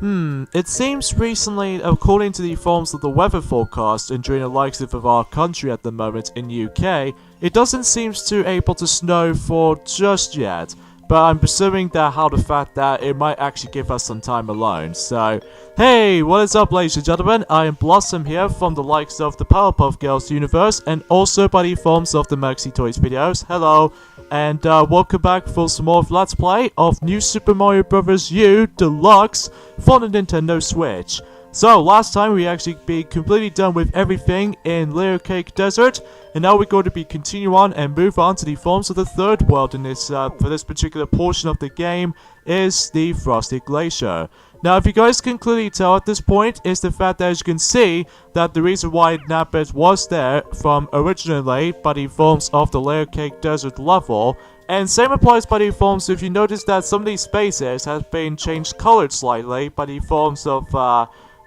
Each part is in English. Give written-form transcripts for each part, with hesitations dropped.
It seems recently, according to the forms of the weather forecast and during the likes of our country at the moment in UK, it doesn't seem to able to snow for just yet. But I'm presuming that how the fact that it might actually give us some time alone. So, hey, what is up, ladies and gentlemen? I am Blossom here from the likes of the Powerpuff Girls universe and also by the forms of the Maxi Toys videos. Hello, and welcome back for some more of Let's Play of New Super Mario Bros. U Deluxe for the Nintendo Switch. So, last time we actually be completely done with everything in Layer Cake Desert, and now we're going to be continue on and move on to the forms of the third world in this, for this particular portion of the game, is the Frosty Glacier. Now, if you guys can clearly tell at this point, is the fact that as you can see, that the reason why Nabbit was there from originally by the forms of the Layer Cake Desert level, and same applies by the forms if you notice that some of these spaces have been changed colored slightly by the forms of,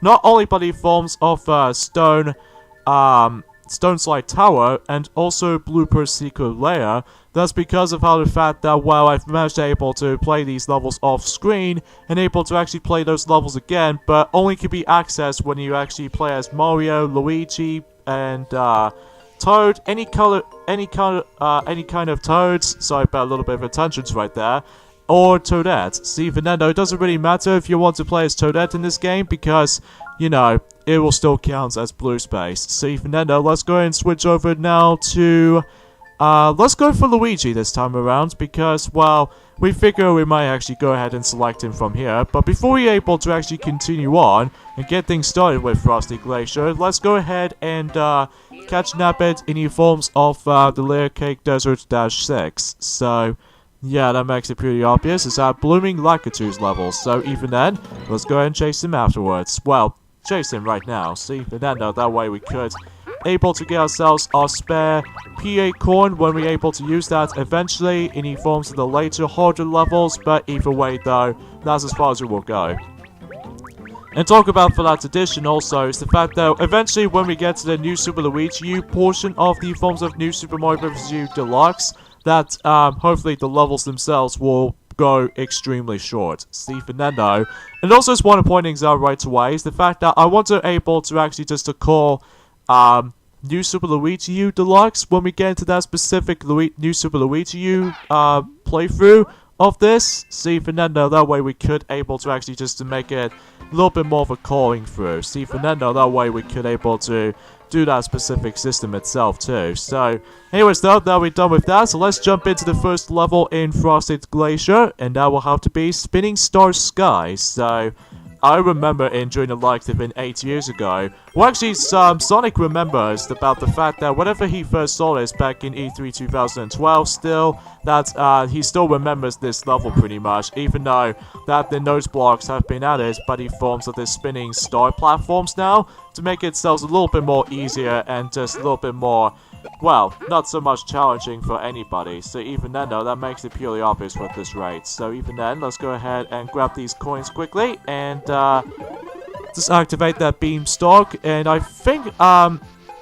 not only by the forms of Stone Slide Tower and also Blooper Secret Layer. That's because of how the fact that, well, I've managed to able to play these levels off screen and able to actually play those levels again, but only can be accessed when you actually play as Mario, Luigi, and Toad, any kind of Toads. Sorry about a little bit of attention right there. Or Toadette. See, Fernando, it doesn't really matter if you want to play as Toadette in this game because, you know, it will still count as blue space. See, Fernando, let's go ahead and switch over now to, let's go for Luigi this time around because, well, we figure we might actually go ahead and select him from here. But before we're able to actually continue on and get things started with Frosty Glacier, let's go ahead and, catch Nabbit in the forms of, the Layer Cake Desert-6. So, yeah, that makes it pretty obvious. It's at Blooming Lakitu's level, so even then, let's go ahead and chase him afterwards. Well, chase him right now. See, Fernando, that way we could able to get ourselves our spare PA coin when we're able to use that eventually in the forms of the later harder levels, but either way though, that's as far as it will go. And talk about for that addition also is the fact that eventually when we get to the New Super Luigi U portion of the forms of New Super Mario Bros. U Deluxe, that hopefully the levels themselves will go extremely short. See, Fernando. And also just want to point things out right away is the fact that I want to able to actually just to call New Super Luigi U Deluxe when we get into that specific New Super Luigi U playthrough of this. See, Fernando, that way we could able to actually just to make it a little bit more of a calling through. See, Fernando, that way we could able to do that specific system itself too. So, anyways though, now we're done with that, so let's jump into the first level in Frosted Glacier, and that will have to be Spinning Star Sky. So, I remember during the likes of 8 years ago, well actually Sonic remembers about the fact that whenever he first saw this back in E3 2012 still, that he still remembers this level pretty much, even though that the nose blocks have been added by the forms of the spinning star platforms now, to make itself a little bit more easier and just a little bit more, well, not so much challenging for anybody. So even then though, that makes it purely obvious at this rate. So even then, let's go ahead and grab these coins quickly and just activate that beanstalk. And I think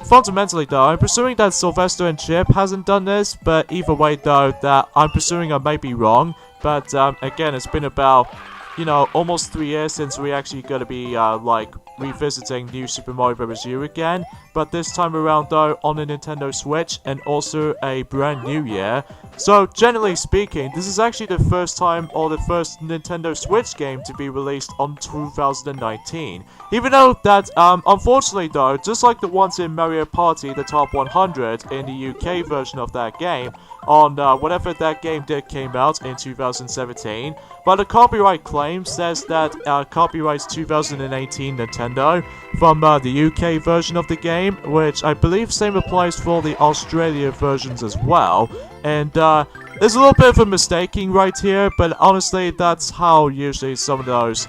fundamentally though, I'm presuming that Sylvester and Chip hasn't done this, but either way though, that I'm presuming I might be wrong. But again, it's been about, you know, almost 3 years since we actually gonna be like revisiting New Super Mario Bros. U again, but this time around though on the Nintendo Switch and also a brand new year. So generally speaking, this is actually the first time or the first Nintendo Switch game to be released on 2019. Even though that, unfortunately though, just like the ones in Mario Party, the top 100 in the UK version of that game, on whatever that game did came out in 2017, but the copyright claim says that copyrights 2018 Nintendo from the UK version of the game, which I believe same applies for the Australia versions as well. And there's a little bit of a mistaking right here, but honestly that's how usually some of those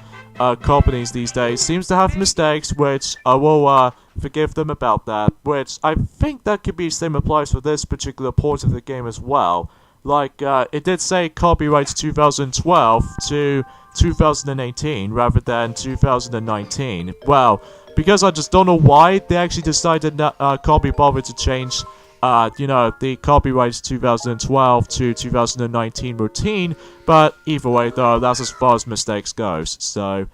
companies these days seems to have mistakes, which I will forgive them about that, which I think that could be same applies for this particular port of the game as well. Like, it did say copyrights 2012 to 2018 rather than 2019. Well, because I just don't know why they actually decided not, can't be bothered to change, you know, the copyrights 2012 to 2019 routine, but either way though, that's as far as mistakes goes. So,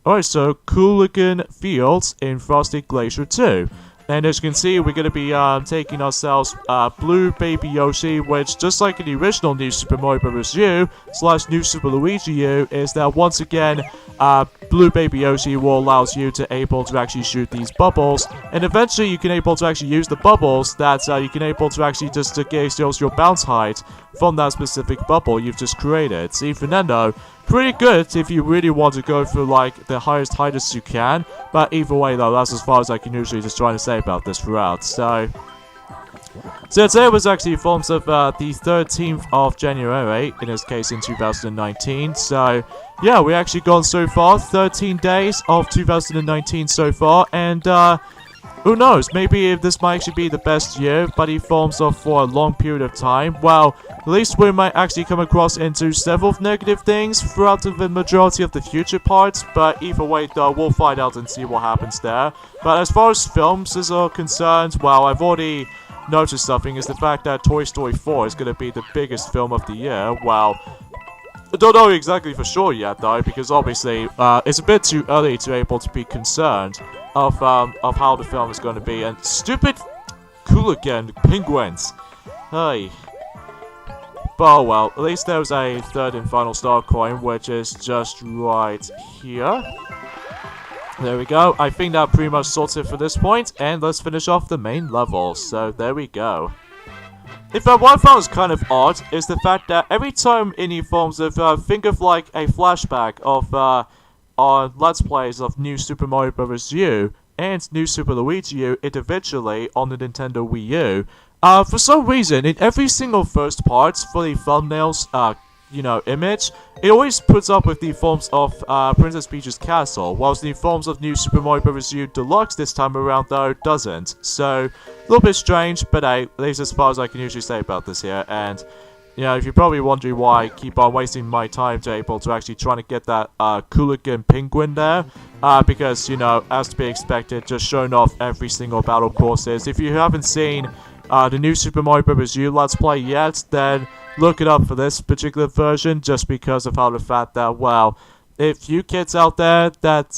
Alright, so Cooligan Fields in Frosty Glacier 2. And as you can see, we're going to be taking ourselves Blue Baby Yoshi, which, just like in the original New Super Mario Bros. U / New Super Luigi U, is that once again, Blue Baby Yoshi will allow you to actually shoot these bubbles, and eventually you can able to actually use the bubbles that you can able to actually just gauge your bounce height from that specific bubble you've just created. See, Fernando, pretty good if you really want to go for like the highest height as you can, but either way though, that's as far as I can usually just try to say about this throughout. So today was actually forms of the 13th of January, in this case in 2019. So yeah, we actually gone so far 13 days of 2019 so far, and who knows, maybe if this might actually be the best year, but it forms of for a long period of time. Well, at least we might actually come across into several negative things throughout the majority of the future parts, but either way though, we'll find out and see what happens there. But as far as films are concerned, well, I've already noticed something, is the fact that Toy Story 4 is going to be the biggest film of the year. Well, I don't know exactly for sure yet though, because obviously it's a bit too early to able to be concerned of how the film is going to be. And stupid Cooligan penguins. Hey. But well, at least there's a third and final star coin, which is just right here. There we go. I think that pretty much sorts it for this point, and let's finish off the main level. So there we go. In fact, what I found is kind of odd is the fact that every time any forms of think of like a flashback of on Let's Plays of New Super Mario Bros. U and New Super Luigi U individually on the Nintendo Wii U. For some reason, in every single first part for the thumbnails, image, it always puts up with the forms of Princess Peach's castle, whilst the forms of New Super Mario Bros. U Deluxe this time around, though, doesn't. So, a little bit strange, but hey, at least as far as I can usually say about this here. And, if you're probably wondering why I keep on wasting my time to actually trying to get that Cooligan penguin there, because, as to be expected, just showing off every single battle courses. If you haven't seen the New Super Mario Bros. U Let's Play yet, then look it up for this particular version, just because of how the fact that, well, if you kids out there that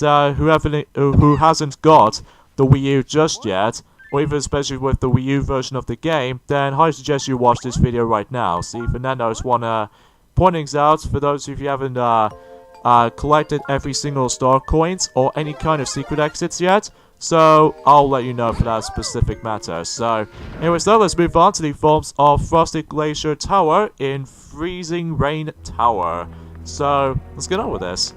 who hasn't got the Wii U just yet, or even especially with the Wii U version of the game, then I suggest you watch this video right now. See, Fernando just wanna point things out for those of you who haven't collected every single star coins or any kind of secret exits yet. So, I'll let you know for that specific matter. So, anyways though, let's move on to the forms of Frosted Glacier Tower in Freezing Rain Tower. So, let's get on with this.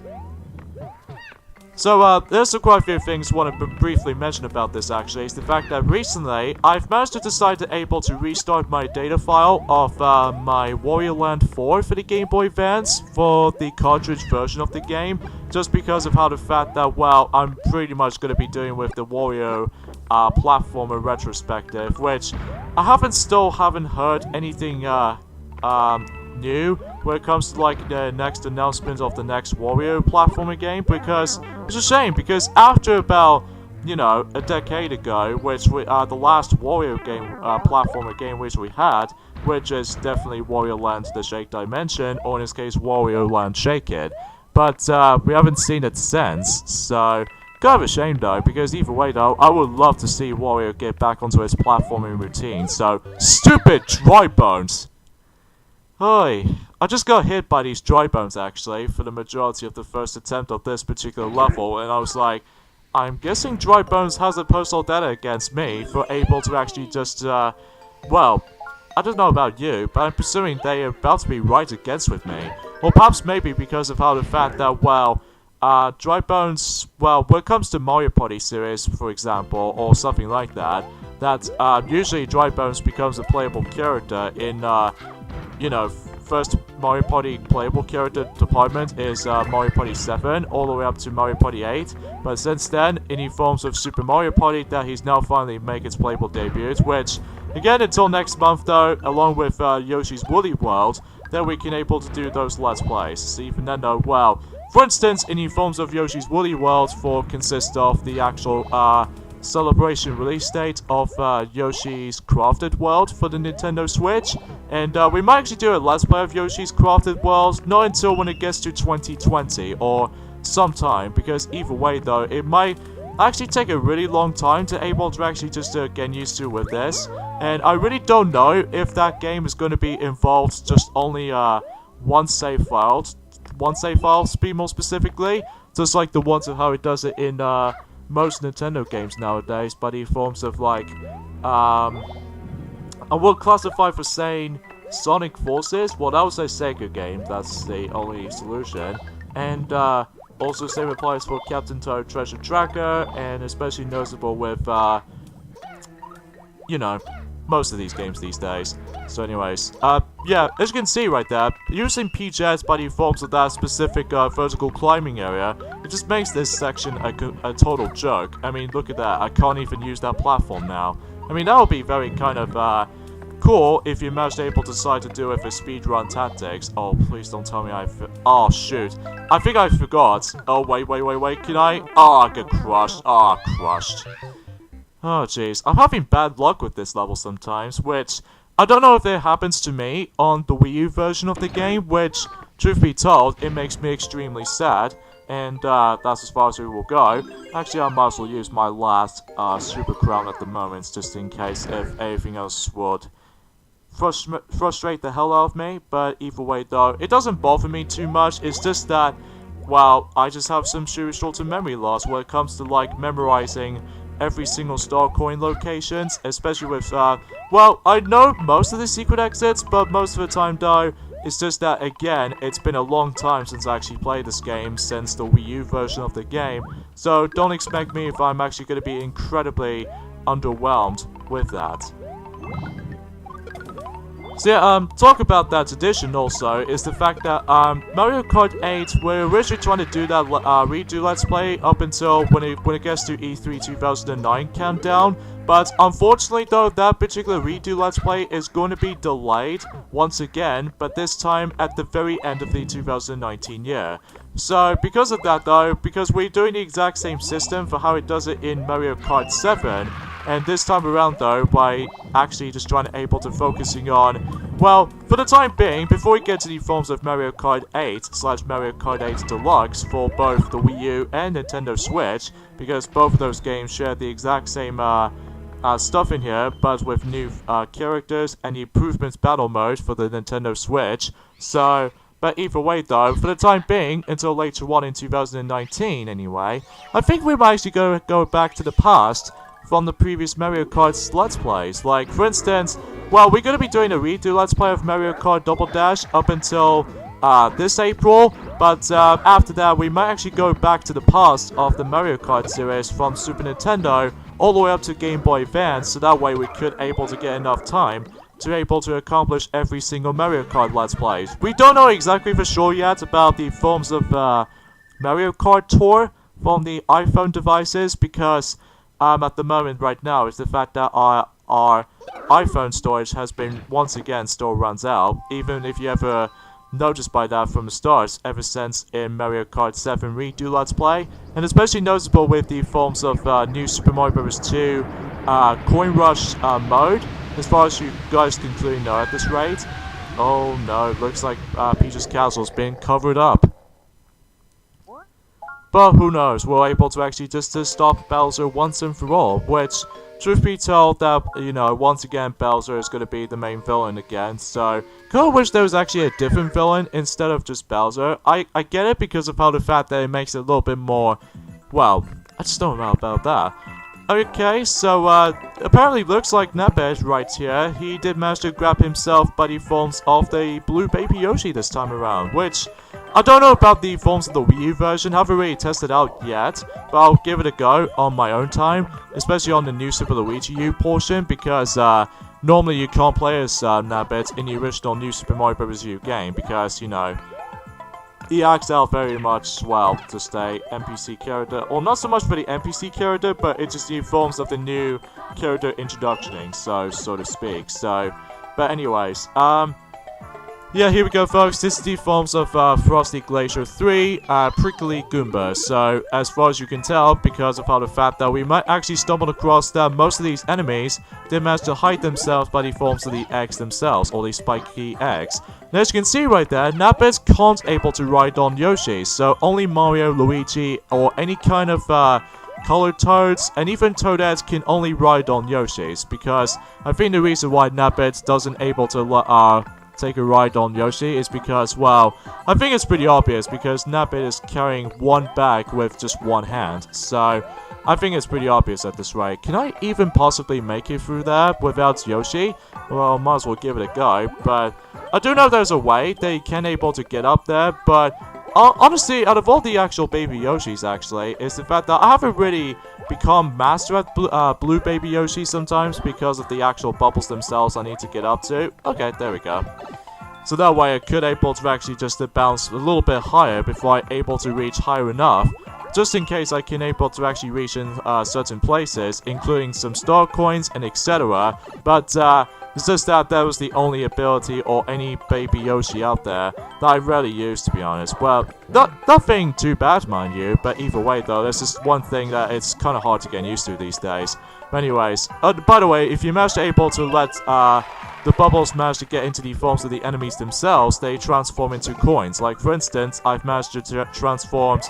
So, there's quite a few things I want to briefly mention about this actually. Is the fact that recently, I've managed to decide to able to restart my data file of my Wario Land 4 for the Game Boy Advance for the cartridge version of the game. Just because of how the fact that, well, I'm pretty much going to be doing with the Wario platformer retrospective, which I still haven't heard anything new when it comes to like the next announcement of the next Wario platformer game, because it's a shame, because after about a decade ago, which we the last Wario game platformer game which we had, which is definitely Wario Land The Shake Dimension, or in this case Wario Land Shake It, but we haven't seen it since. So kind of a shame though, because either way though, I would love to see Wario get back onto his platforming routine. So stupid dry bones. Hi, I just got hit by these dry bones actually for the majority of the first attempt of this particular level, and I was like, I'm guessing dry bones has a personal data against me for able to actually just well, I don't know about you, but I'm presuming they are about to be right against with me. Or perhaps maybe because of how the fact that, well, dry bones, well, when it comes to Mario Party series, for example, or something like that, usually dry bones becomes a playable character in first Mario Party playable character department is Mario Party 7 all the way up to Mario Party 8, but since then, in the forms of Super Mario Party, that he's now finally made its playable debut, which, again, until next month though, along with Yoshi's Woolly World, then we can able to do those Let's Plays. See, Fernando, well, for instance, in the forms of Yoshi's Woolly World consists of the actual celebration release date of Yoshi's Crafted World for the Nintendo Switch, and we might actually do a Let's Play of Yoshi's Crafted World not until when it gets to 2020, or some time, because either way though, it might actually take a really long time to able to actually just get used to with this. And I really don't know if that game is going to be involved just only one save file to be more specifically, just like the ones of how it does it in most Nintendo games nowadays, by the forms of like I will classify for saying Sonic Forces. Well, that was a Sega game, that's the only solution. And also same applies for Captain Toad Treasure Tracker, and especially noticeable with you know, most of these games these days. So anyways, yeah, as you can see right there, using PJs by the forms of that specific vertical climbing area, it just makes this section a total joke. I mean, look at that, I can't even use that platform now. I mean, that would be very kind of cool if you managed to decide to do it for speedrun tactics. Oh, please don't tell me oh, shoot. I think I forgot. Oh, wait, can I? Oh, I get crushed. Oh, crushed. Oh, jeez. I'm having bad luck with this level sometimes, which I don't know if it happens to me on the Wii U version of the game, which, truth be told, it makes me extremely sad. And that's as far as we will go. Actually, I might as well use my last Super Crown at the moment, just in case if anything else would frustrate the hell out of me. But either way though, it doesn't bother me too much. It's just that, well, I just have some serious short-term memory loss when it comes to like memorizing every single star coin locations, especially with well, I know most of the secret exits, but most of the time though, it's just that again, it's been a long time since I actually played this game, since the Wii U version of the game, so don't expect me if I'm actually going to be incredibly underwhelmed with that. So yeah, talk about that addition also, is the fact that Mario Kart 8, we're originally trying to do that redo Let's Play up until when it gets to E3 2009 countdown, but unfortunately though, that particular redo Let's Play is going to be delayed once again, but this time at the very end of the 2019 year. So because of that though, because we're doing the exact same system for how it does it in Mario Kart 7, and this time around though, by actually just trying to focusing on, well, for the time being, before we get to the forms of Mario Kart 8 / Mario Kart 8 Deluxe for both the Wii U and Nintendo Switch, because both of those games share the exact same stuff in here, but with new characters and the improvements battle mode for the Nintendo Switch. So, but either way though, for the time being, until later on in 2019 anyway, I think we might actually go back to the past from the previous Mario Kart's Let's Plays. Like, for instance, well, we're going to be doing a redo Let's Play of Mario Kart Double Dash up until this April, but after that we might actually go back to the past of the Mario Kart series from Super Nintendo all the way up to Game Boy Advance, so that way we could able to get enough time to able to accomplish every single Mario Kart Let's Plays. We don't know exactly for sure yet about the forms of Mario Kart Tour from the iPhone devices, because at the moment right now is the fact that our iPhone storage has been once again still runs out, even if you ever noticed by that from the start, ever since in Mario Kart 7 redo Let's Play, and especially noticeable with the forms of new Super Mario Bros. 2 Coin Rush mode, as far as you guys can clearly know at this rate. Oh no, it looks like Peach's Castle's been covered up. But who knows, we're able to actually just to stop Bowser once and for all, which, truth be told, that, you know, once again, Bowser is going to be the main villain again, so kind of wish there was actually a different villain instead of just Bowser. I get it because of how the fact that it makes it a little bit more, well, I just don't know about that. Okay, so, apparently looks like Nabbit right here, he did manage to grab himself by the forms of the blue baby Yoshi this time around, which I don't know about the forms of the Wii U version, haven't really tested out yet, but I'll give it a go on my own time, especially on the new Super Luigi U portion, because normally you can't play as Nabbit in the original new Super Mario Bros. U game, because, you know, he acts out very much, well, just a NPC character, or not so much for the NPC character, but it's just the forms of the new character introductioning, so to speak. So, but anyways, Yeah, here we go, folks. This is the forms of Frosty Glacier 3, Prickly Goomba. So, as far as you can tell, because of how the fact that we might actually stumble across that most of these enemies, they manage to hide themselves by the forms of the eggs themselves, or the spiky eggs. Now, as you can see right there, Nabbits can't able to ride on Yoshi, so only Mario, Luigi, or any kind of colored toads, and even Toadettes can only ride on Yoshis, because I think the reason why Nabbits doesn't able to take a ride on Yoshi is because, well, I think it's pretty obvious because Nabbit is carrying one bag with just one hand, so I think it's pretty obvious at this rate. Can I even possibly make it through there without Yoshi? Well, might as well give it a go, but I do know there's a way they can able to get up there, but honestly, out of all the actual baby Yoshis, actually, is the fact that I haven't really become master at Blue Baby Yoshi sometimes because of the actual bubbles themselves I need to get up to. Okay, there we go. So that way I could able to actually just bounce a little bit higher before I able to reach higher enough, just in case I can able to actually reach in certain places, including some star coins and etc. But it's just that that was the only ability or any baby Yoshi out there that I rarely used, to be honest. Well, nothing too bad, mind you, but either way though, there's just one thing that it's kind of hard to get used to these days. But anyways, by the way, if you manage to able to let the bubbles manage to get into the forms of the enemies themselves, they transform into coins. Like for instance, I've managed to transform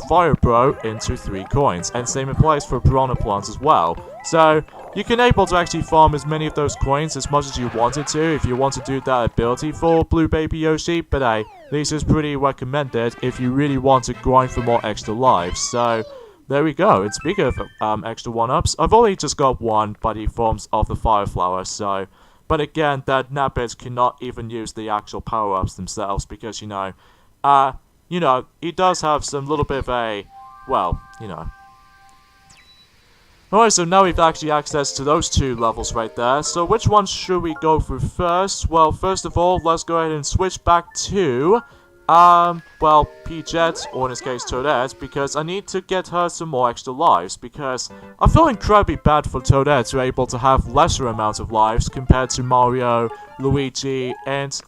Fire Bro into 3 coins, and same applies for Piranha Plants as well. So you can able to actually farm as many of those coins as much as you wanted to if you want to do that ability for Blue Baby Yoshi, but hey, this is pretty recommended if you really want to grind for more extra lives. So there we go. And speaking of extra 1-ups, I've only just got one by the forms of the Fire Flower, so but again, that Nabbits cannot even use the actual power-ups themselves because, you know, he does have some little bit of a, well, you know. Alright, so now we've actually access to those 2 levels right there. So which one should we go through first? Well, first of all, let's go ahead and switch back to, well, Peachette, or in this case Toadette, because I need to get her some more extra lives, because I feel incredibly bad for Toadette to be able to have lesser amounts of lives compared to Mario, Luigi, and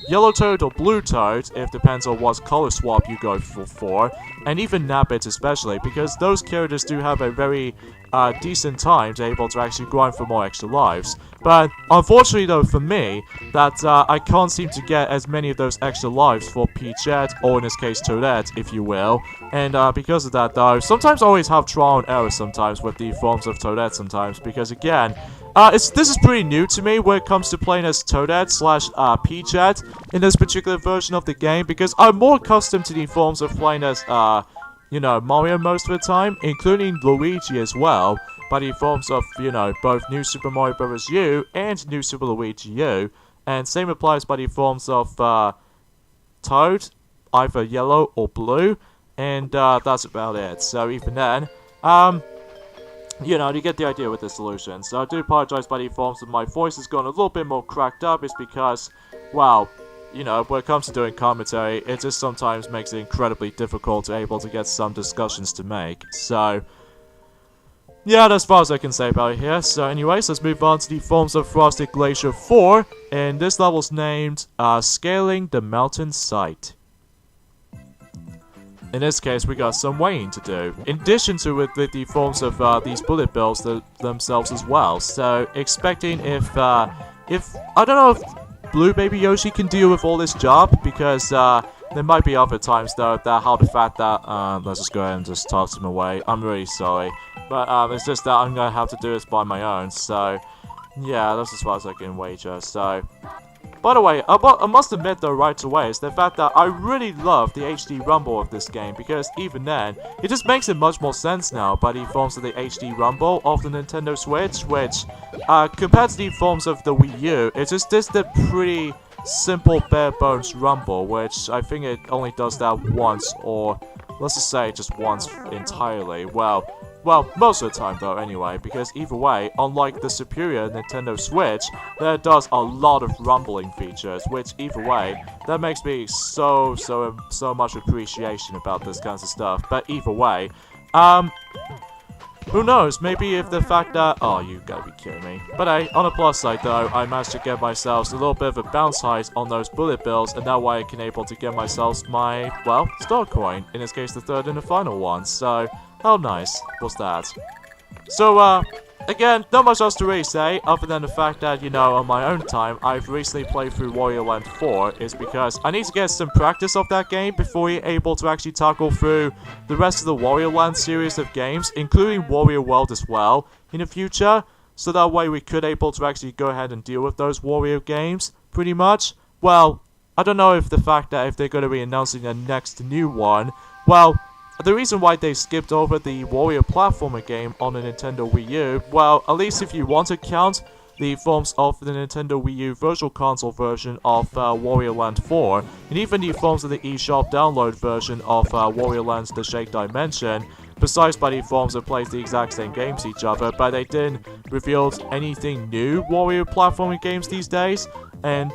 Yellow Toad or Blue Toad, if depends on what color swap you go for, and even Nabbit especially, because those characters do have a very decent time to able to actually grind for more extra lives. But unfortunately though for me, that I can't seem to get as many of those extra lives for Peachette, or in this case Toadette, if you will, and because of that though, sometimes I always have trial and error sometimes with the forms of Toadette sometimes, because again, this is pretty new to me when it comes to playing as Toadette slash Peachette in this particular version of the game, because I'm more accustomed to the forms of playing as, you know, Mario most of the time, including Luigi as well, by the forms of, you know, both New Super Mario Bros. U and New Super Luigi U, and same applies by the forms of Toad, either yellow or blue, and that's about it. So even then, you know, you get the idea with the solution. So I do apologize by the forms of my voice has gone a little bit more cracked up. It's because, well, you know, when it comes to doing commentary, it just sometimes makes it incredibly difficult to able to get some discussions to make. So yeah, that's as far as I can say about it here. So anyways, let's move on to the forms of Frosty Glacier 4. And this level's named Scaling the Mountain Site. In this case, we got some weighing to do, in addition to with the forms of these bullet bills themselves as well. So, expecting if I don't know if Blue Baby Yoshi can deal with all this job, because there might be other times though that how the fact that let's just go ahead and just toss him away. I'm really sorry, but it's just that I'm gonna have to do this by my own. So, yeah, that's as far as I can wager. So. By the way, I must admit though right away is the fact that I really love the HD Rumble of this game, because even then, it just makes it much more sense now by the forms of the HD Rumble of the Nintendo Switch, which, compared to the forms of the Wii U, it's just the pretty simple bare bones Rumble, which I think it only does that once, or let's just say just once entirely. Well, most of the time though anyway, because either way, unlike the superior Nintendo Switch, that does a lot of rumbling features, which either way, that makes me so much appreciation about this kinds of stuff. But either way, Who knows, maybe if the fact that... Oh, you gotta be kidding me. But hey, on a plus side though, I managed to get myself a little bit of a bounce height on those bullet bills, and that way I can able to get myself my, well, star coin. In this case, the third and the final one. So, how nice was that? So, again, not much else to really say, other than the fact that, you know, on my own time, I've recently played through Warrior Land 4, is because I need to get some practice of that game before you're able to actually tackle through the rest of the Warrior Land series of games, including Warrior World as well, in the future, so that way we could able to actually go ahead and deal with those Warrior games, pretty much. Well, I don't know if the fact that if they're going to be announcing a next new one, well... The reason why they skipped over the Warrior platformer game on the Nintendo Wii U, well, at least if you want to count the forms of the Nintendo Wii U Virtual Console version of Warrior Land 4, and even the forms of the eShop download version of Warrior Land The Shake Dimension, besides by the forms that plays the exact same games each other, but they didn't reveal anything new Warrior platforming games these days. And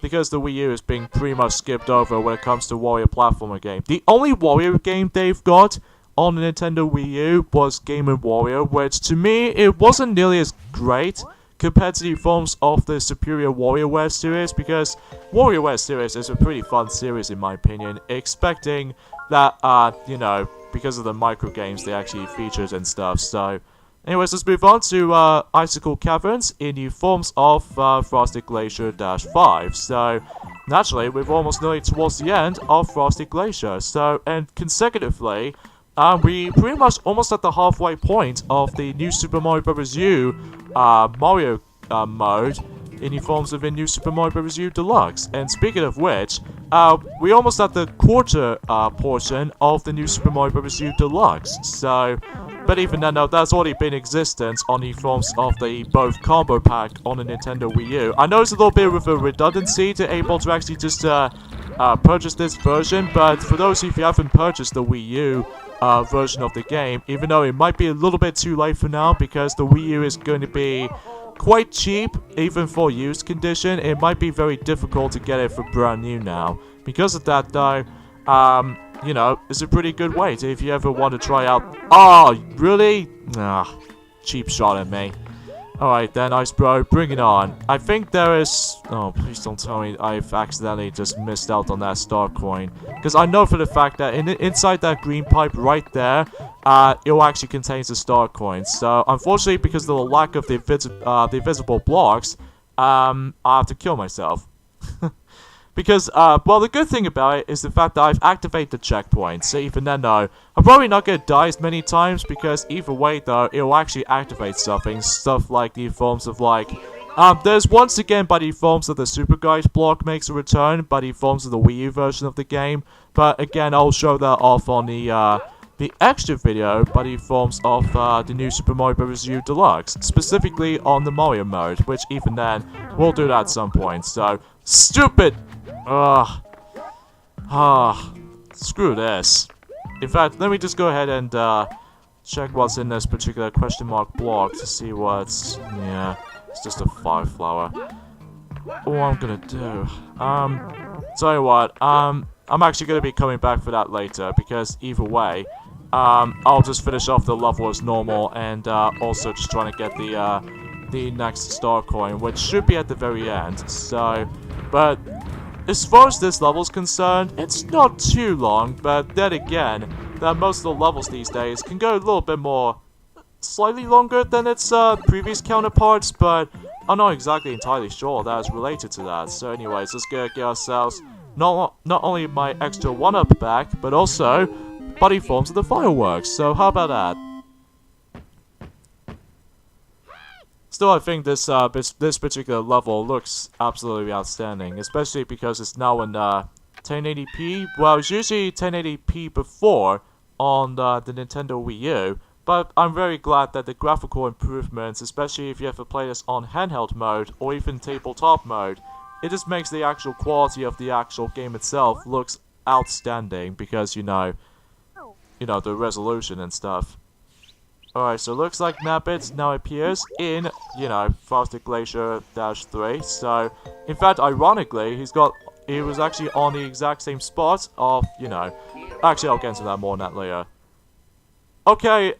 because the Wii U is being pretty much skipped over when it comes to Warrior platformer game. The only Warrior game they've got on the Nintendo Wii U was Game & Warrior, which to me, it wasn't nearly as great compared to the forms of the superior WarioWare series, because WarioWare series is a pretty fun series in my opinion, expecting that, you know, because of the micro games they actually featured and stuff, so... Anyways, let's move on to Icicle Caverns in the forms of Frosted Glacier -5. So, naturally, we're almost nearly towards the end of Frosted Glacier. So, and consecutively, we pretty much almost at the halfway point of the new Super Mario Bros. U Mario mode in the forms of a new Super Mario Bros. U Deluxe. And speaking of which, we're almost at the quarter portion of the new Super Mario Bros. U Deluxe. So... But even then, no, that's already been in existence on the forms of the both combo pack on the Nintendo Wii U. I know it's a little bit of a redundancy to able to actually just purchase this version, but for those of you who haven't purchased the Wii U version of the game, even though it might be a little bit too late for now because the Wii U is going to be quite cheap, even for used condition, it might be very difficult to get it for brand new now. Because of that, though, you know, it's a pretty good way to, if you ever want to try out... Oh, really? Ah, cheap shot at me. Alright then, Ice Bro, bring it on. I think there is... Oh, please don't tell me I've accidentally just missed out on that star coin. Because I know for the fact that inside that green pipe right there, it actually contains a star coin. So, unfortunately, because of the lack of the visible blocks, I have to kill myself. Because, well, the good thing about it is the fact that I've activated the checkpoint, so even then, though, I'm probably not going to die as many times, because either way, though, it will actually activate something, stuff like the forms of, like, there's once again by the forms of the Super Guys block makes a return, by the forms of the Wii U version of the game, but again, I'll show that off on the extra video by the forms of the new Super Mario Bros. U Deluxe, specifically on the Mario mode, which even then, we'll do that at some point, so, stupid! Screw this. In fact, let me just go ahead and check what's in this particular question mark block to see what's... Yeah, it's just a fire flower. What I'm gonna do... tell you what, I'm actually gonna be coming back for that later, because either way, I'll just finish off the level as normal, and also just trying to get the next star coin, which should be at the very end, so... But... As far as this level's concerned, it's not too long, but then again, that most of the levels these days can go a little bit more, slightly longer than its previous counterparts, but I'm not exactly entirely sure that is related to that. So anyways, let's get ourselves not only my extra 1-up back, but also body forms of the fireworks, so how about that? Still, I think this this particular level looks absolutely outstanding, especially because it's now in 1080p. Well, it's usually 1080p before on the Nintendo Wii U, but I'm very glad that the graphical improvements, especially if you ever play this on handheld mode or even tabletop mode, it just makes the actual quality of the actual game itself looks outstanding because, you know, the resolution and stuff. Alright, so it looks like Nabbit now appears in, Frosted Glacier -3. So, in fact, ironically, he was actually on the exact same spot of, actually I'll get into that more on that later. Okay,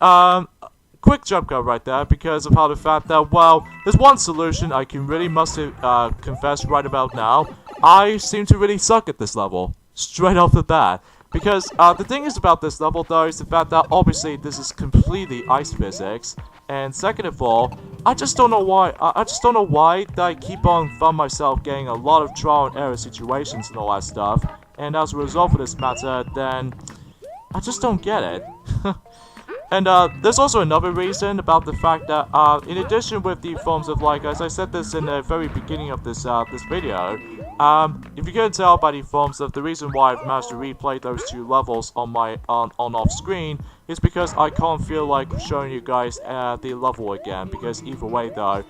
quick jump cut right there because of how the fact that, well, there's one solution I can really confess right about now. I seem to really suck at this level, straight off the bat. Because the thing is about this level though is the fact that obviously this is completely ice physics, and second of all, I just don't know why. I just don't know why that I keep on finding myself getting a lot of trial and error situations and all that stuff, and as a result of this matter, then I just don't get it. And there's also another reason about the fact that, in addition with the forms of, like, as I said this in the very beginning of this this video, if you can tell by the forms of the reason why I've managed to replay those two levels on my off screen is because I can't feel like showing you guys the level again, because either way though,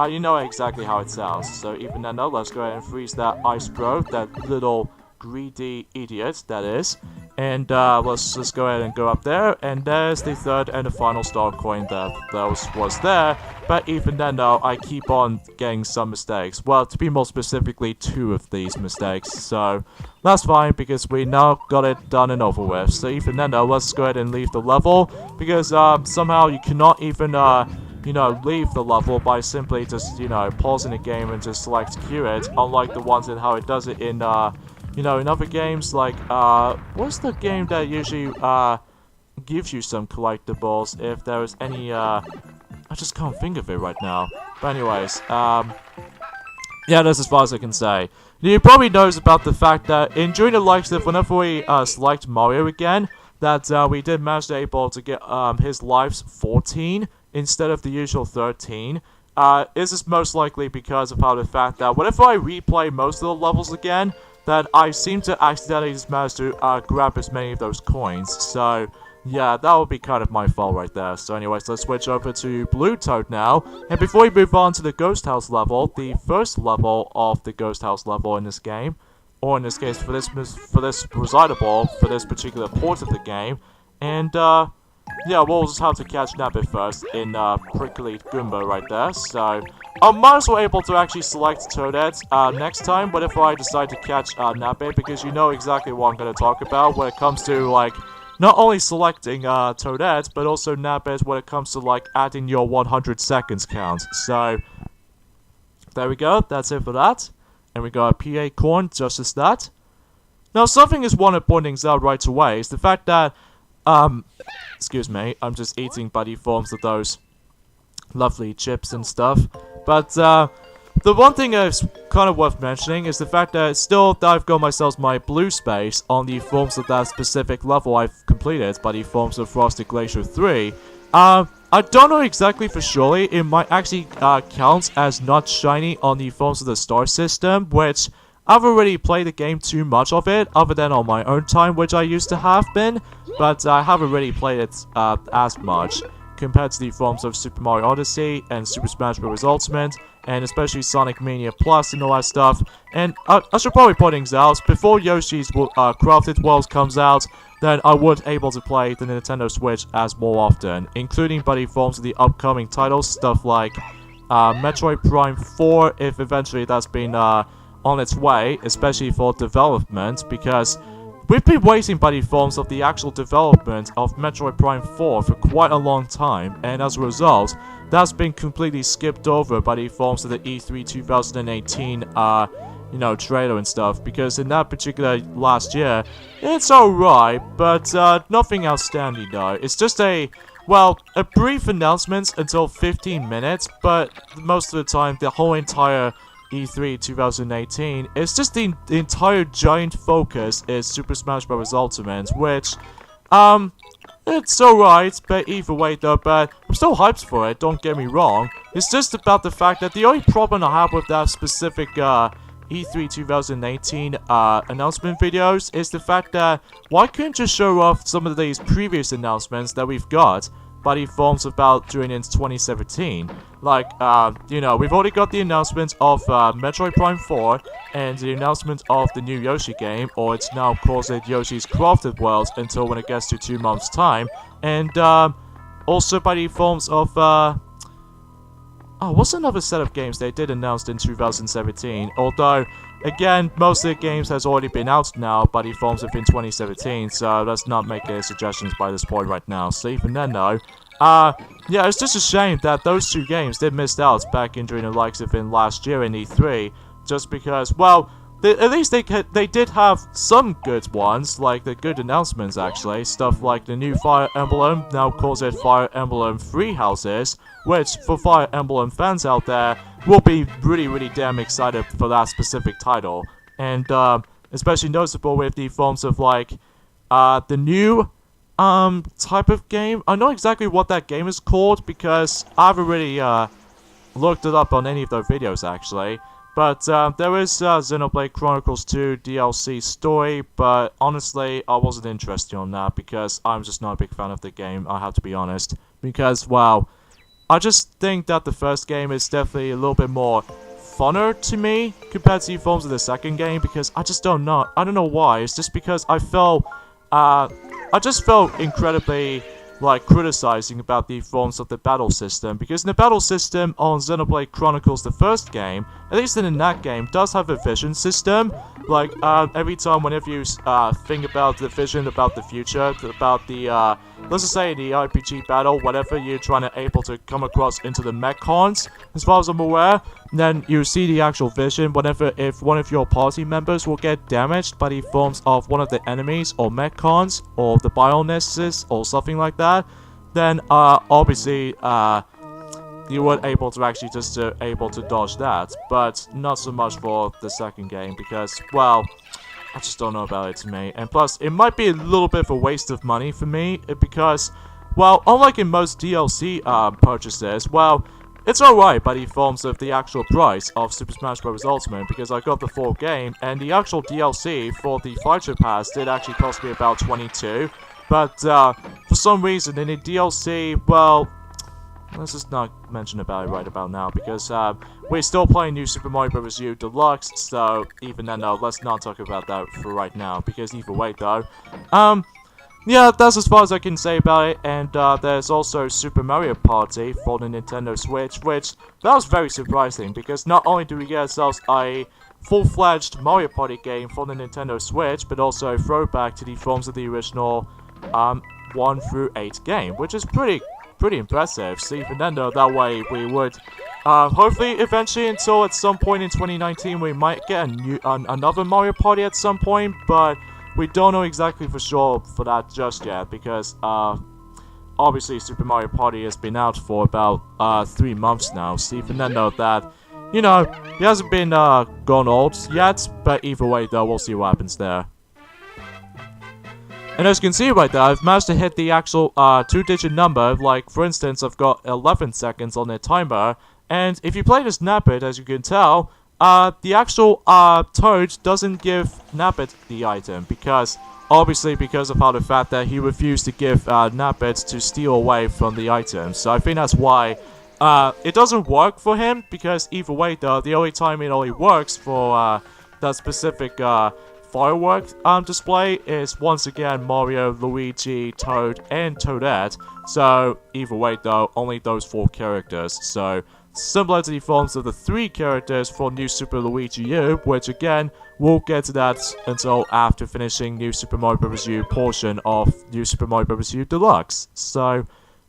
you know exactly how it sounds. So even then though, let's go ahead and freeze that Ice Bro, that little greedy idiot that is. And let's just go ahead and go up there, and there's the third and the final star coin that was there. But even then though, I keep on getting some mistakes. Well, to be more specifically, 2 of these mistakes. So that's fine because we now got it done and over with. So even then though, let's go ahead and leave the level, because somehow you cannot even you know, leave the level by simply just, you know, pausing the game and just select queue it, unlike the ones in how it does it in you know, in other games, like, what's the game that usually, gives you some collectibles if there is any, I just can't think of it right now. But anyways, yeah, that's as far as I can say. You probably knows about the fact that during the likes of whenever we, select Mario again, that, we did manage to able to get, his lives 14 instead of the usual 13. This is most likely because of how the fact that whenever I replay most of the levels again, that I seem to accidentally just manage to grab as many of those coins. So, yeah, that would be kind of my fault right there. So anyways, let's switch over to Blue Toad now. And before we move on to the Ghost House level, the first level of the Ghost House level in this game, or in this case, for this recitable, for this particular port of the game, and, yeah, we'll just have to catch Nabbit first in Prickly Goomba right there. So I'm might as well able to actually select Toadette next time whenever I decide to catch Nabbit, because you know exactly what I'm going to talk about when it comes to, like, not only selecting Toadette, but also Nabbit when it comes to, like, adding your 100 seconds count. So there we go, that's it for that. And we got a PA Corn just as that. Now something is one of pointing out right away is the fact that excuse me, I'm just eating buddy forms of those lovely chips and stuff. But, the one thing that's kind of worth mentioning is the fact that still I've got myself my blue space on the forms of that specific level I've completed by the forms of Frosted Glacier 3. I don't know exactly for surely, it might actually count as not shiny on the forms of the star system, which I've already played the game too much of it, other than on my own time, which I used to have been, but I haven't really played it as much compared to the forms of Super Mario Odyssey and Super Smash Bros. Ultimate, and especially Sonic Mania Plus and all that stuff. And I should probably point out, before Yoshi's Crafted World comes out, then I would able to play the Nintendo Switch as more often, including by the forms of the upcoming titles, stuff like Metroid Prime 4, if eventually that's been on its way, especially for development, because we've been waiting by the forms of the actual development of Metroid Prime 4 for quite a long time, and as a result, that's been completely skipped over by the forms of the E3 2018, you know, trailer and stuff, because in that particular last year, it's alright, but nothing outstanding though. It's just well, a brief announcement until 15 minutes, but most of the time, the whole entire E3 2018, it's just the entire giant focus is Super Smash Bros. Ultimate, which, it's alright, but either way though, but I'm still hyped for it, don't get me wrong. It's just about the fact that the only problem I have with that specific, E3 2018, announcement videos is the fact that, why couldn't you show off some of these previous announcements that we've got by the forms about during in 2017. Like, you know, we've already got the announcement of Metroid Prime 4 and the announcement of the new Yoshi game, or it's now called Yoshi's Crafted World until when it gets to 2 months' time. And also by the forms of, what's another set of games they did announce in 2017? Although, again, most of the games has already been out now by the forms of in 2017, so let's not make any suggestions by this point right now. So even then though, Yeah, it's just a shame that those two games did miss out back in during the likes of in last year in E3, just because, well, at least they did have some good ones, like the good announcements actually, stuff like the new Fire Emblem, now calls it Fire Emblem Three Houses, which for Fire Emblem fans out there will be really damn excited for that specific title, and especially noticeable with the forms of like the new type of game. I know exactly what that game is called because I haven't really looked it up on any of those videos actually. But there is Xenoblade Chronicles 2 DLC story, but honestly, I wasn't interested on that because I'm just not a big fan of the game, I have to be honest. Because, wow, I just think that the first game is definitely a little bit more funner to me compared to the forms of the second game because I just don't know. I don't know why. It's just because I just felt incredibly like criticizing about the forms of the battle system, because in the battle system on Xenoblade Chronicles, the first game, at least in that game, does have a vision system. Like every time whenever you think about the vision, about the future, about the let's just say the RPG battle, whatever you're trying to able to come across into the mechons, as far as I'm aware, then you see the actual vision whenever if one of your party members will get damaged by the forms of one of the enemies or mechons or the bionests or something like that, then obviously you weren't able to actually just able to dodge that, but not so much for the second game because, well, I just don't know about it to me. And plus, it might be a little bit of a waste of money for me because, well, unlike in most DLC purchases, well, it's alright by the forms of the actual price of Super Smash Bros. Ultimate because I got the full game, and the actual DLC for the Fighter Pass did actually cost me about $22. But for some reason in the DLC, well, let's just not mention about it right about now because we're still playing New Super Mario Bros. U Deluxe, so even then, no, let's not talk about that for right now because either way though, yeah, that's as far as I can say about it. And there's also Super Mario Party for the Nintendo Switch, which that was very surprising because not only do we get ourselves a full-fledged Mario Party game for the Nintendo Switch, but also a throwback to the forms of the original 1 through 8 game, which is pretty impressive. So even then though, that way we would hopefully eventually, until at some point in 2019 we might get another Mario Party at some point, but we don't know exactly for sure for that just yet because obviously Super Mario Party has been out for about 3 months now. So even then though, that, you know, it hasn't been gone old yet, but either way though, we'll see what happens there. And as you can see right there, I've managed to hit the actual 2-digit number. Like, for instance, I've got 11 seconds on the timer. And if you play this Nabbit, as you can tell, the actual Toad doesn't give Nabbit the item. Because, obviously, because of how the fact that he refused to give Nabbit to steal away from the item. So I think that's why it doesn't work for him. Because either way, though, the only time it only works for that specific fireworks display is once again Mario, Luigi, Toad, and Toadette. So either way though, only those 4 characters. So similar to the forms of the 3 characters for New Super Luigi U, which again, we'll get to that until after finishing New Super Mario Bros. U portion of New Super Mario Bros. U Deluxe. So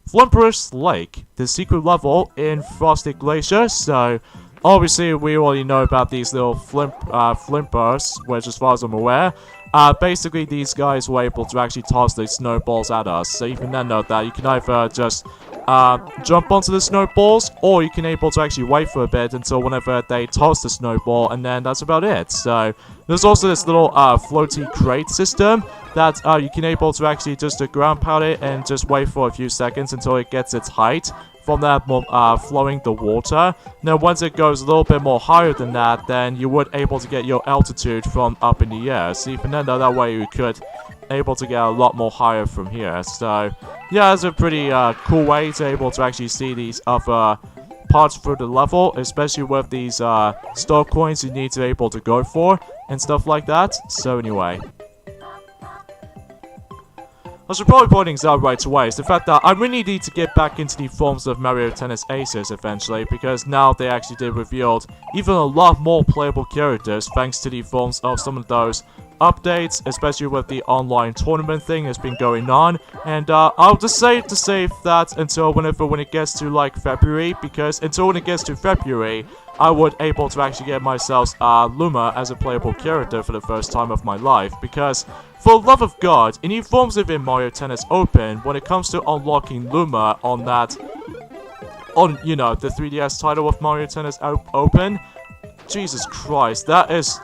Flimperous Lake, the secret level in Frosted Glacier. So obviously, we already know about these little flimpers, which as far as I'm aware, basically these guys were able to actually toss these snowballs at us. So even then note that you can either just jump onto the snowballs, or you can able to actually wait for a bit until whenever they toss the snowball, and then that's about it. So there's also this little floaty crate system that you can able to actually just ground pound it and just wait for a few seconds until it gets its height. From that, flowing the water. Now, once it goes a little bit more higher than that, then you would able to get your altitude from up in the air. So even then, that way you could able to get a lot more higher from here. So yeah, it's a pretty cool way to able to actually see these other parts through the level, especially with these star coins you need to be able to go for and stuff like that. So anyway. I should probably point things out right away is the fact that I really need to get back into the forms of Mario Tennis Aces eventually, because now they actually did revealed even a lot more playable characters thanks to the forms of some of those updates, especially with the online tournament thing that's been going on. And I'll just say to save that until when it gets to like February, because until when it gets to February, I would able to actually get myself Luma as a playable character for the first time of my life, because for the love of God, in new forms within Mario Tennis Open, when it comes to unlocking Luma on you know, the 3DS title of Mario Tennis Open, Jesus Christ, that is,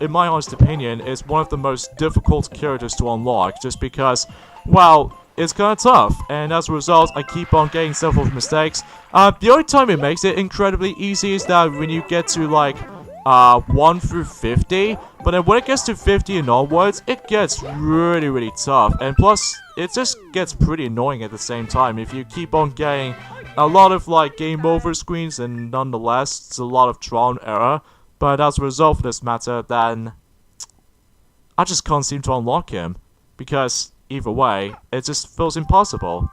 in my honest opinion, is one of the most difficult characters to unlock, just because, well, it's kind of tough, and as a result, I keep on getting several mistakes. The only time it makes it incredibly easy is that when you get to, like, 1 through 50, but then when it gets to 50 and onwards, it gets really, really tough, and plus, it just gets pretty annoying at the same time if you keep on getting a lot of, like, game over screens, and nonetheless, it's a lot of trial and error, but as a result of this matter, then I just can't seem to unlock him, because either way, it just feels impossible.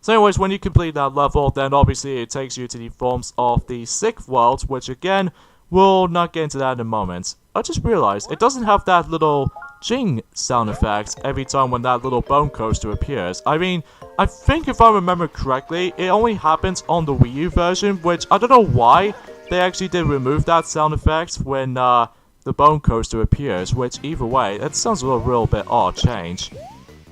So anyways, when you complete that level, then obviously it takes you to the forms of the 6th world, which again, we'll not get into that in a moment. I just realized it doesn't have that little jing sound effect every time when that little bone coaster appears. I mean, I think if I remember correctly, it only happens on the Wii U version, which I don't know why they actually did remove that sound effect when the bone coaster appears, which either way, it sounds a real bit odd change.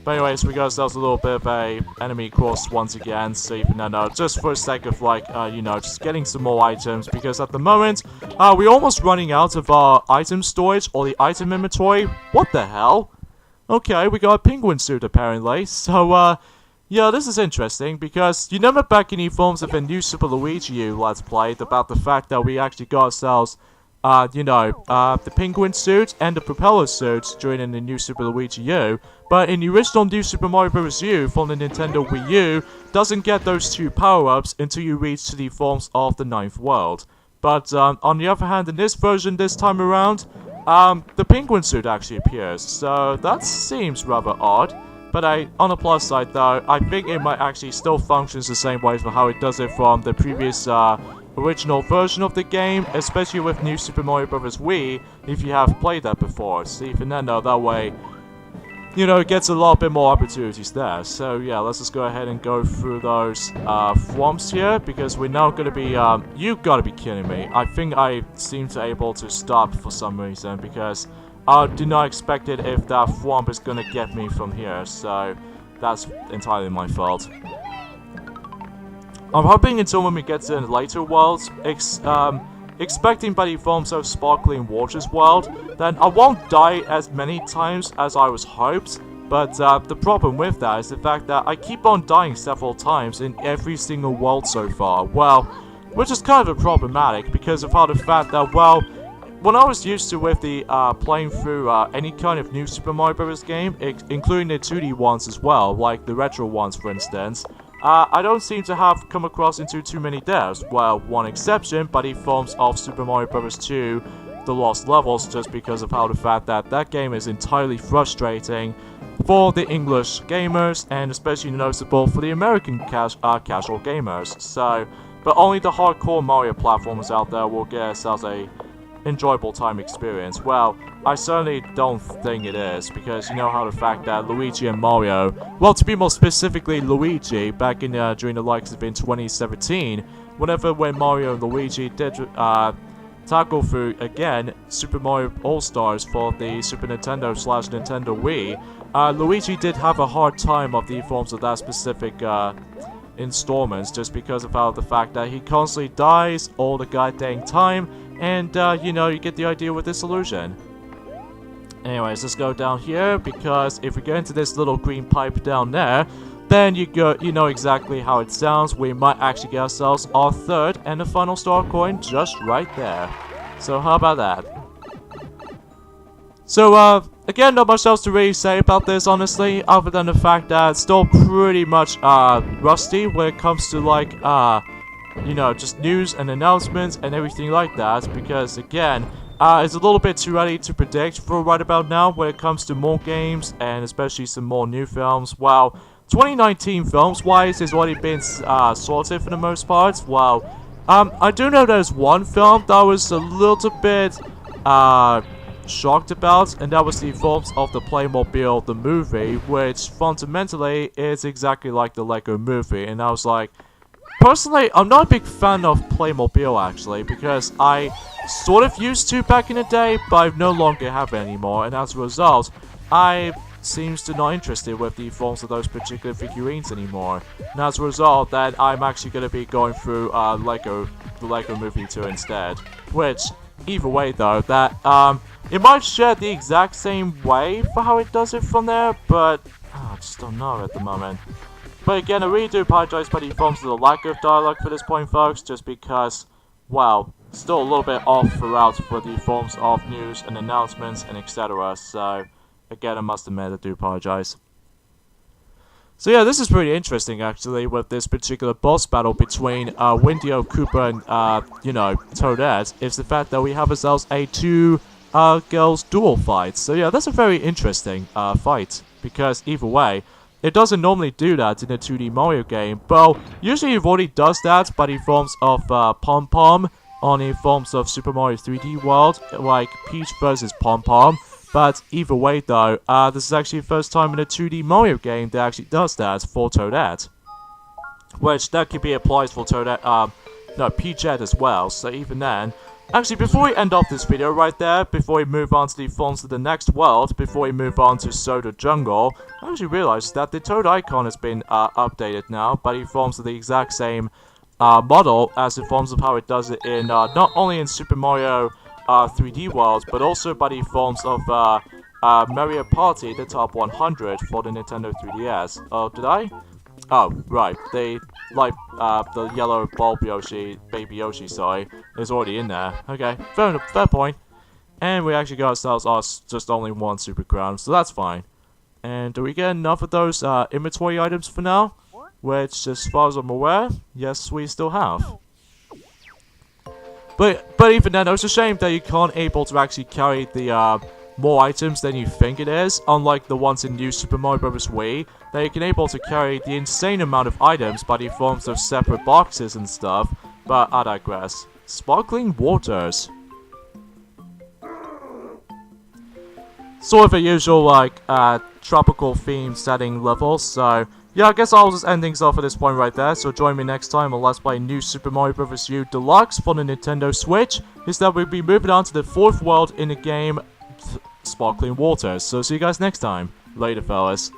But anyways, we got ourselves a little bit of a enemy course once again, so even know, just for the sake of like, you know, just getting some more items, because at the moment, we're almost running out of our item storage, or the item inventory. What the hell? Okay, we got a penguin suit apparently, so yeah, this is interesting, because you remember back in the forms of a new Super Luigi U Let's Play, about the fact that we actually got ourselves you know, the penguin suit and the propeller suit during the new Super Luigi U, but in the original New Super Mario Bros. U from the Nintendo Wii U, doesn't get those two power-ups until you reach to the forms of the 9th world. But on the other hand, in this version this time around, the penguin suit actually appears, so that seems rather odd. But on the plus side though, I think it might actually still functions the same way for how it does it from the previous original version of the game, especially with New Super Mario Bros. Wii, if you have played that before. So even then though, that way, you know, it gets a lot bit more opportunities there. So yeah, let's just go ahead and go through those thwomps here, because we're now gonna be, you gotta be kidding me. I think I seem to able to stop for some reason, because I do not expect it if that thwomp is gonna get me from here, so that's entirely my fault. I'm hoping until when we get to the later worlds, expecting by the forms of Sparkling Waters world, then I won't die as many times as I was hoped, but the problem with that is the fact that I keep on dying several times in every single world so far, well, which is kind of problematic because of how the fact that, well, when I was used to with the playing through any kind of new Super Mario Bros. Game, including the 2D ones as well, like the retro ones for instance, I don't seem to have come across into too many deaths, well, one exception, by the forms of Super Mario Bros. 2, The Lost Levels, just because of how the fact that that game is entirely frustrating for the English gamers, and especially noticeable for the American casual gamers, so, but only the hardcore Mario platformers out there will get ourselves a enjoyable time experience. Well, I certainly don't think it is, because you know how the fact that Luigi and Mario, well, to be more specifically Luigi, back in during the likes of in 2017, when Mario and Luigi did tackle through again Super Mario All-Stars for the Super Nintendo / Nintendo Wii, Luigi did have a hard time of the forms of that specific installments, just because of how the fact that he constantly dies all the goddamn time, and you know, you get the idea with this illusion. Anyways, let's go down here, because if we go into this little green pipe down there, then you know exactly how it sounds. We might actually get ourselves our 3rd and the final star coin just right there. So how about that? So again, not much else to really say about this, honestly, other than the fact that it's still pretty much rusty when it comes to like you know, just news and announcements and everything like that, because again, it's a little bit too early to predict for right about now when it comes to more games, and especially some more new films. Well, 2019 films-wise has already been sorted for the most part. Well, I do know there's one film that I was a little bit shocked about, and that was the films of the Playmobil the movie, which fundamentally is exactly like the Lego movie. And I was like, personally, I'm not a big fan of Playmobil actually, because I sort of used to back in the day, but I no longer have it anymore, and as a result, I seems to not interested with the forms of those particular figurines anymore. And as a result, then I'm actually going to be going through the Lego movie 2 instead. Which, either way though, that it might share the exact same way for how it does it from there, but I just don't know at the moment. But again, I really do apologize for the forms of the lack of dialogue for this point, folks, just because, well, still a little bit off throughout for the forms of news and announcements and etc. So, again, I must admit, I do apologize. So yeah, this is pretty interesting actually with this particular boss battle between Windio, Koopa, and, you know, Toadette. It's the fact that we have ourselves a two girls duel fight. So yeah, that's a very interesting fight, because either way, it doesn't normally do that in a 2D Mario game. Well, usually it already does that by the forms of Pom Pom on the forms of Super Mario 3D World, like Peach versus Pom Pom. But either way though, this is actually the first time in a 2D Mario game that actually does that for Toadette. Which, that could be applied for Toadette, no, Peachette as well, so even then. Actually, before we end off this video right there, before we move on to the forms of the next world, before we move on to Soda Jungle, I actually realized that the Toad icon has been updated now, but it forms of the exact same model as it forms of how it does it in, not only in Super Mario 3D World, but also by the forms of Mario Party, the top 100 for the Nintendo 3DS. Oh, did I? Oh, right. They, like, the yellow bulb Yoshi, baby Yoshi, sorry, is already in there. Okay, fair point. And we actually got ourselves just only one Super Crown, so that's fine. And do we get enough of those inventory items for now? Which, as far as I'm aware, yes, we still have. But even then, it's a shame that you can't able to actually carry the more items than you think it is, unlike the ones in New Super Mario Bros. Wii, that you can able to carry the insane amount of items by the forms of separate boxes and stuff, but I digress. Sparkling waters. Sort of a usual, like, tropical theme setting level, so yeah, I guess I'll just end things off at this point right there, so join me next time on Let's Play New Super Mario Bros. U Deluxe for the Nintendo Switch, is that we'll be moving on to the fourth world in the game, Sparkling Waters. So see you guys next time. Later, fellas.